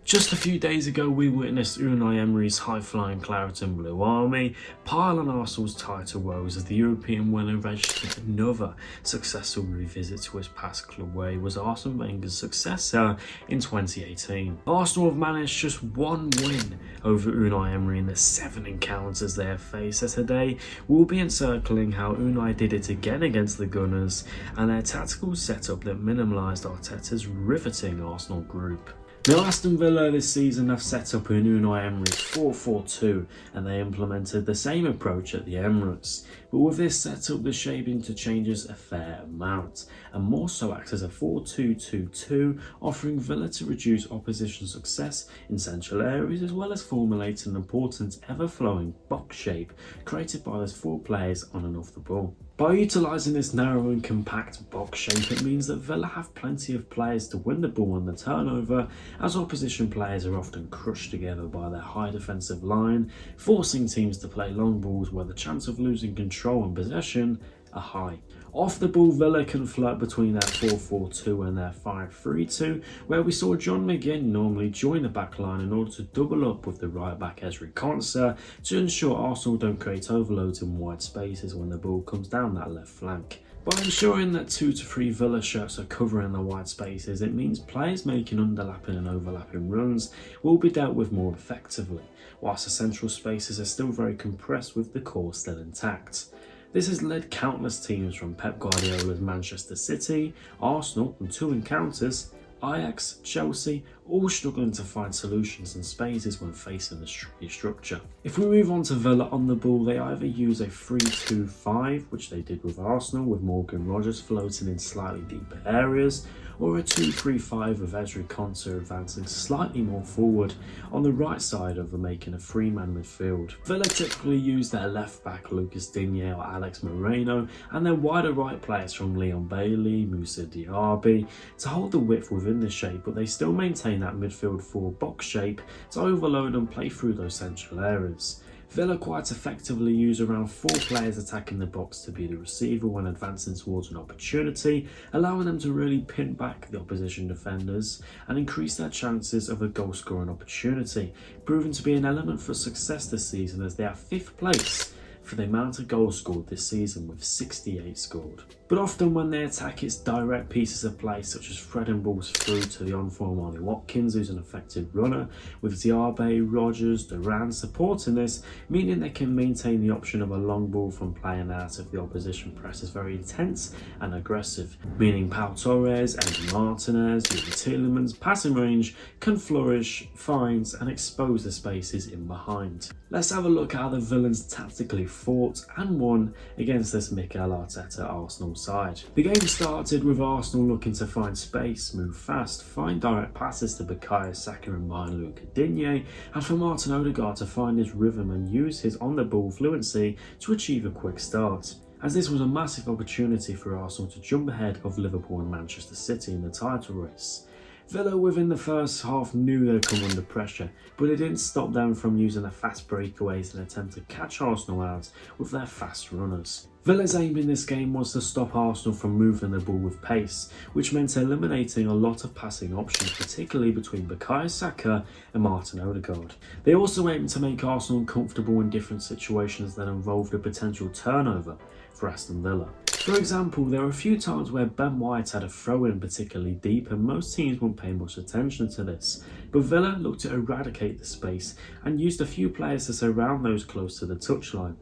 Just a few days ago, we witnessed Unai Emery's high-flying claret and blue army pile on Arsenal's title woes as the European winner registered another successful revisit to his past club where he was Arsene Wenger's successor in 2018. Arsenal have managed just one win over Unai Emery in the 7 encounters they have faced, so today we'll be encircling how Unai did it again against the Gunners and their tactical setup that minimalised Arteta's riveting Arsenal group. Now, Aston Villa this season have set up in Unai Emery's 4-4-2 and they implemented the same approach at the Emirates. But with this setup, the shape interchanges a fair amount and more so acts as a 4-2-2-2, offering Villa to reduce opposition success in central areas as well as formulate an important ever-flowing box shape created by those 4 players on and off the ball. By utilising this narrow and compact box shape, it means that Villa have plenty of players to win the ball on the turnover, as opposition players are often crushed together by their high defensive line, forcing teams to play long balls where the chance of losing control and possession are high. Off the ball, Villa can flirt between their 4-4-2 and their 5-3-2, where we saw John McGinn normally join the back line in order to double up with the right back Ezri Konsa to ensure Arsenal don't create overloads in wide spaces when the ball comes down that left flank. By ensuring that 2 to 3 Villa shirts are covering the wide spaces, it means players making underlapping and overlapping runs will be dealt with more effectively, whilst the central spaces are still very compressed with the core still intact. This has led countless teams from Pep Guardiola's Manchester City, Arsenal on 2 encounters, Ajax, Chelsea, all struggling to find solutions and spaces when facing this tricky structure. If we move on to Villa on the ball, they either use a 3-2-5, which they did with Arsenal with Morgan Rogers floating in slightly deeper areas, or a 2-3-5 with Ezri Konsa advancing slightly more forward on the right side of making a 3-man midfield. Villa typically use their left back Lucas Digne or Alex Moreno and their wider right players from Leon Bailey, Moussa Diaby to hold the width within the shape, but they still maintain that midfield 4 box shape to overload and play through those central areas. Villa quite effectively use around 4 players attacking the box to be the receiver when advancing towards an opportunity, allowing them to really pin back the opposition defenders and increase their chances of a goal scoring opportunity, proving to be an element for success this season as they are 5th place for the amount of goals scored this season with 68 scored. But often when they attack, it's direct pieces of play such as threading balls through to the on-form Ollie Watkins, who's an effective runner, with Diaby, Rogers, Duran supporting this, meaning they can maintain the option of a long ball from playing out if the opposition press is very intense and aggressive, meaning Pau Torres, Andy Martinez, Tielemans passing range can flourish, find and expose the spaces in behind. Let's have a look at how the villains tactically fought and won against this Mikel Arteta Arsenal side. The game started with Arsenal looking to find space, move fast, find direct passes to bukayo, Saka and behind Lucas Digne, and for Martin Odegaard to find his rhythm and use his on-the-ball fluency to achieve a quick start, as this was a massive opportunity for Arsenal to jump ahead of Liverpool and Manchester City in the title race. Villa within the first half knew they'd come under pressure, but it didn't stop them from using their fast breakaways in an attempt to catch Arsenal out with their fast runners. Villa's aim in this game was to stop Arsenal from moving the ball with pace, which meant eliminating a lot of passing options, particularly between bukayo Saka and Martin Odegaard. They also aimed to make Arsenal comfortable in different situations that involved a potential turnover for Aston Villa. For example, there were a few times where Ben White had a throw-in particularly deep and most teams wouldn't pay much attention to this, but Villa looked to eradicate the space and used a few players to surround those close to the touchline.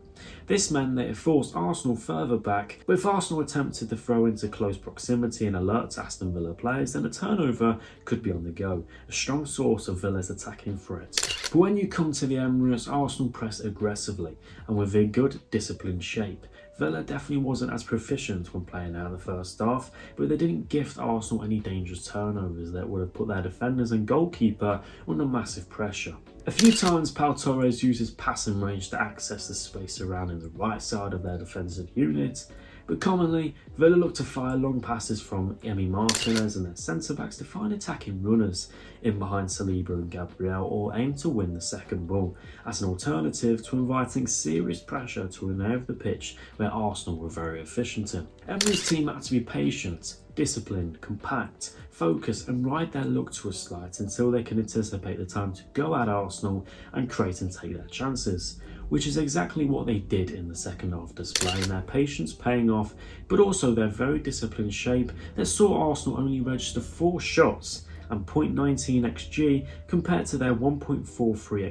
This meant that it forced Arsenal further back, but if Arsenal attempted to throw into close proximity and alert Aston Villa players, then a turnover could be on the go, a strong source of Villa's attacking threat. But when you come to the Emirates, Arsenal pressed aggressively and with a good disciplined shape. Villa definitely wasn't as proficient when playing out the first half, but they didn't gift Arsenal any dangerous turnovers that would have put their defenders and goalkeeper under massive pressure. A few times Pau Torres uses passing range to access the space surrounding the right side of their defensive unit, but commonly Villa look to fire long passes from Emi Martinez and their centre-backs to find attacking runners in behind Saliba and Gabriel, or aim to win the second ball as an alternative to inviting serious pressure to an area of the pitch where Arsenal were very efficient in. Emery's team had to be patient disciplined, compact, focus and ride their luck to a slight until they can anticipate the time to go at Arsenal and create and take their chances, which is exactly what they did in the second half, displaying their patience paying off, but also their very disciplined shape that saw Arsenal only register 4 shots and 0.19 xg compared to their 1.43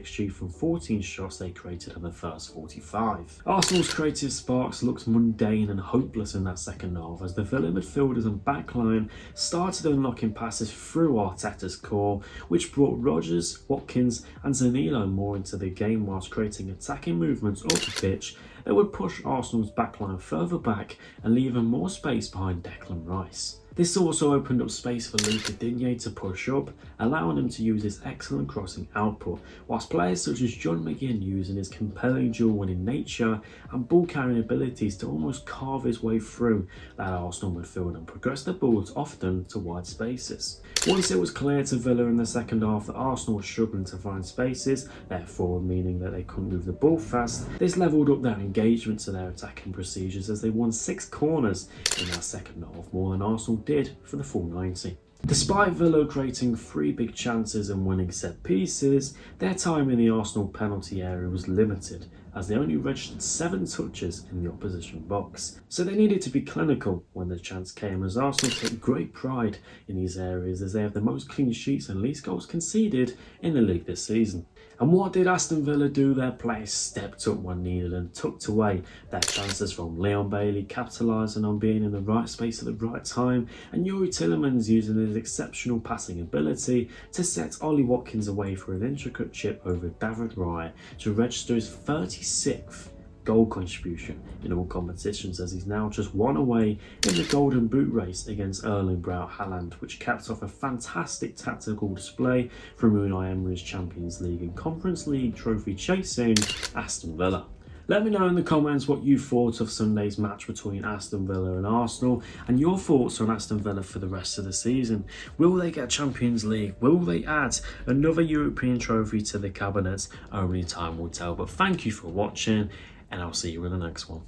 xg from 14 shots they created in the first 45. Arsenal's creative sparks looked mundane and hopeless in that second half as the Villa midfielders and backline started unlocking passes through Arteta's core, which brought Rodgers, Watkins and Danilo more into the game whilst creating attacking movements up the pitch that would push Arsenal's backline further back and leave even more space behind Declan Rice. This also opened up space for Luca Digne to push up, allowing him to use his excellent crossing output, whilst players such as John McGinn using his compelling dual-winning nature and ball-carrying abilities to almost carve his way through that Arsenal midfield and progress the balls often to wide spaces. Once it was clear to Villa in the second half that Arsenal was struggling to find spaces, therefore meaning that they couldn't move the ball fast, this levelled up their engagement to their attacking procedures as they won 6 corners in that second half, more than Arsenal did for the full 90. Despite Villa creating 3 big chances and winning set pieces, their time in the Arsenal penalty area was limited as they only registered 7 touches in the opposition box. So they needed to be clinical when the chance came, as Arsenal take great pride in these areas as they have the most clean sheets and least goals conceded in the league this season. And what did Aston Villa do? Their players stepped up when needed and tucked away their chances, from Leon Bailey capitalising on being in the right space at the right time and youri tielemans using his exceptional passing ability to set Ollie Watkins away for an intricate chip over David Raya to register his 36th goal contribution in all competitions, as he's now just 1 away in the golden boot race against Erling Braut Haaland, which caps off a fantastic tactical display from Unai Emery's Champions League and Conference League trophy chasing Aston Villa. Let me know in the comments what you thought of Sunday's match between Aston Villa and Arsenal and your thoughts on Aston Villa for the rest of the season. Will they get Champions League? Will they add another European trophy to the cabinet? Only time will tell. But thank you for watching, and I'll see you in the next one.